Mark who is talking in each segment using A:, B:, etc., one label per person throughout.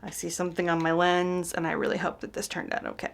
A: I see something on my lens, and I really hope that this turned out okay.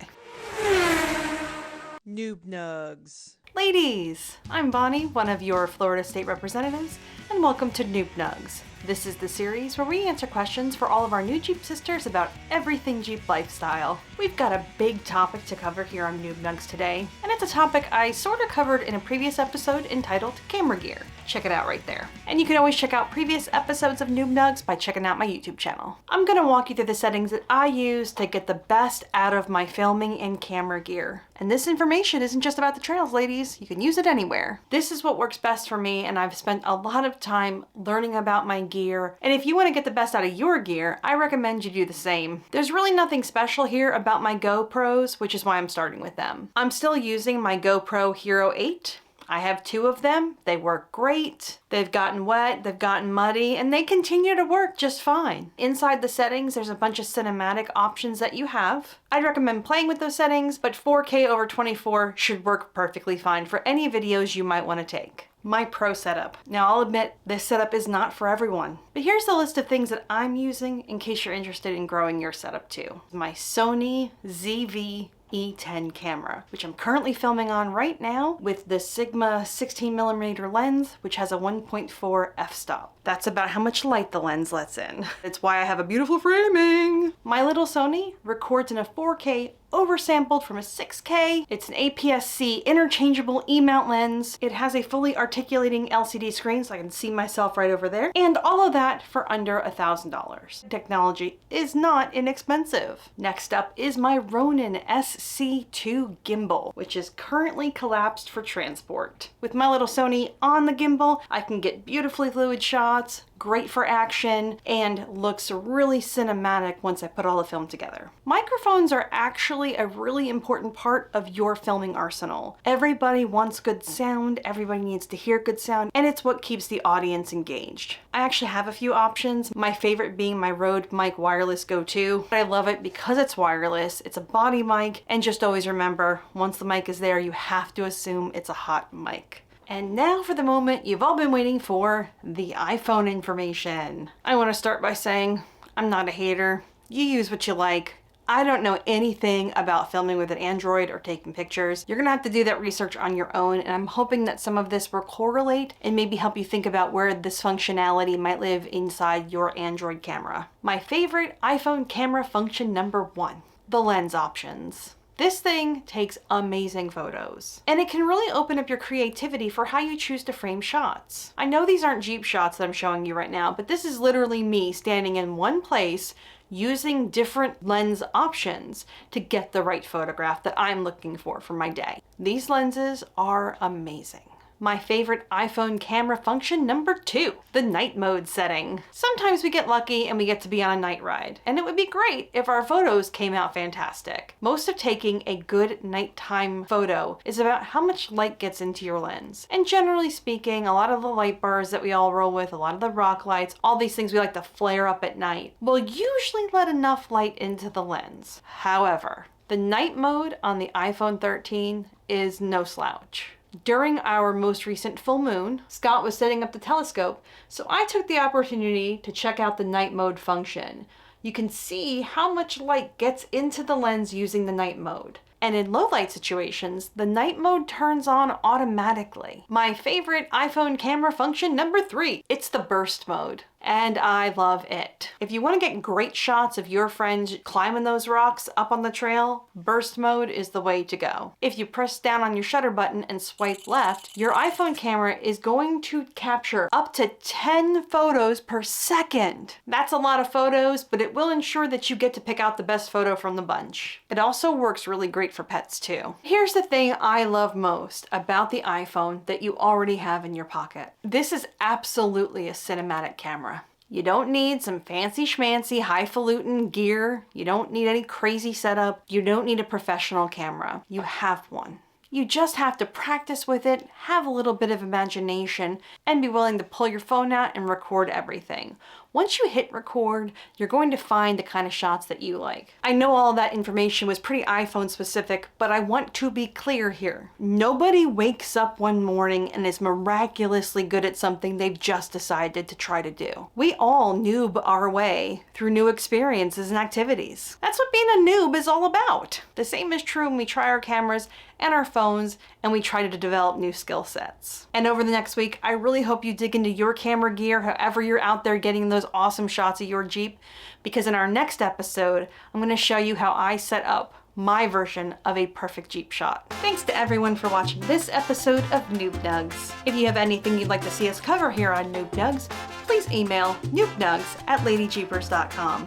B: NoobNugs.
A: Ladies, I'm Bonnie, one of your Florida State representatives, and welcome to NoobNugs. This is the series where we answer questions for all of our new Jeep sisters about everything Jeep lifestyle. We've got a big topic to cover here on NoobNugs today, and it's a topic I sort of covered in a previous episode entitled Camera Gear. Check it out right there. And you can always check out previous episodes of NoobNugs by checking out my YouTube channel. I'm gonna walk you through the settings that I use to get the best out of my filming and camera gear. And this information isn't just about the trails, ladies. You can use it anywhere. This is what works best for me, and I've spent a lot of time learning about my gear. And if you want to get the best out of your gear, I recommend you do the same. There's really nothing special here about my GoPros, which is why I'm starting with them. I'm still using my GoPro Hero 8. I have 2 of them. They work great. They've gotten wet, they've gotten muddy, and they continue to work just fine. Inside the settings, there's a bunch of cinematic options that you have. I'd recommend playing with those settings, but 4K over 24 should work perfectly fine for any videos you might want to take. My pro setup. Now I'll admit this setup is not for everyone, but here's the list of things that I'm using in case you're interested in growing your setup too. My Sony ZV-E10 camera, which I'm currently filming on right now with the Sigma 16mm lens, which has a 1.4 f-stop. That's about how much light the lens lets in. It's why I have a beautiful framing. My little Sony records in a 4K oversampled from a 6K. It's an APS-C interchangeable E-mount lens. It has a fully articulating LCD screen so I can see myself right over there. And all of that for under $1,000. Technology is not inexpensive. Next up is my Ronin SC2 gimbal, which is currently collapsed for transport. With my little Sony on the gimbal, I can get beautifully fluid shots, great for action, and looks really cinematic once I put all the film together. Microphones are actually a really important part of your filming arsenal. Everybody wants good sound, everybody needs to hear good sound, and it's what keeps the audience engaged. I actually have a few options, my favorite being my Rode Mic Wireless Go 2. I love it because it's wireless, it's a body mic, and just always remember, once the mic is there, you have to assume it's a hot mic. And now for the moment you've all been waiting for, the iPhone information. I want to start by saying, I'm not a hater. You use what you like. I don't know anything about filming with an Android or taking pictures. You're gonna have to do that research on your own, and I'm hoping that some of this will correlate and maybe help you think about where this functionality might live inside your Android camera. My favorite iPhone camera function number 1, the lens options. This thing takes amazing photos, and it can really open up your creativity for how you choose to frame shots. I know these aren't Jeep shots that I'm showing you right now, but this is literally me standing in one place using different lens options to get the right photograph that I'm looking for my day. These lenses are amazing. My favorite iPhone camera function number 2, the night mode setting. Sometimes we get lucky and we get to be on a night ride, and it would be great if our photos came out fantastic. Most of taking a good nighttime photo is about how much light gets into your lens. And generally speaking, a lot of the light bars that we all roll with, a lot of the rock lights, all these things we like to flare up at night, will usually let enough light into the lens. However, the night mode on the iPhone 13 is no slouch. During our most recent full moon, Scott was setting up the telescope, so I took the opportunity to check out the night mode function. You can see how much light gets into the lens using the night mode. And in low light situations, the night mode turns on automatically. My favorite iPhone camera function number 3, it's the burst mode. And I love it. If you want to get great shots of your friends climbing those rocks up on the trail, burst mode is the way to go. If you press down on your shutter button and swipe left, your iPhone camera is going to capture up to 10 photos per second. That's a lot of photos, but it will ensure that you get to pick out the best photo from the bunch. It also works really great for pets too. Here's the thing I love most about the iPhone that you already have in your pocket. This is absolutely a cinematic camera. You don't need some fancy schmancy highfalutin gear. You don't need any crazy setup. You don't need a professional camera. You have one. You just have to practice with it, have a little bit of imagination, and be willing to pull your phone out and record everything. Once you hit record, you're going to find the kind of shots that you like. I know all that information was pretty iPhone specific, but I want to be clear here. Nobody wakes up one morning and is miraculously good at something they've just decided to try to do. We all noob our way through new experiences and activities. That's what being a noob is all about. The same is true when we try our cameras and our phones and we try to develop new skill sets. And over the next week, I really hope you dig into your camera gear, however you're out there getting those awesome shots of your Jeep, because in our next episode, I'm going to show you how I set up my version of a perfect Jeep shot. Thanks to everyone for watching this episode of NoobNugs. If you have anything you'd like to see us cover here on NoobNugs, please email noobnugs@ladyjeepers.com.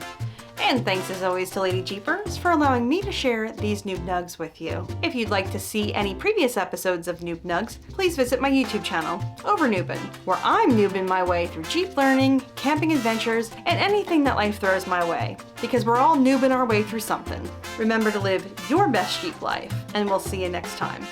A: And thanks as always to LadyJeepers for allowing me to share these NoobNugs with you. If you'd like to see any previous episodes of NoobNugs, please visit my YouTube channel, Overnoobin', where I'm noobing my way through Jeep learning, camping adventures, and anything that life throws my way. Because we're all noobing our way through something. Remember to live your best Jeep life, and we'll see you next time.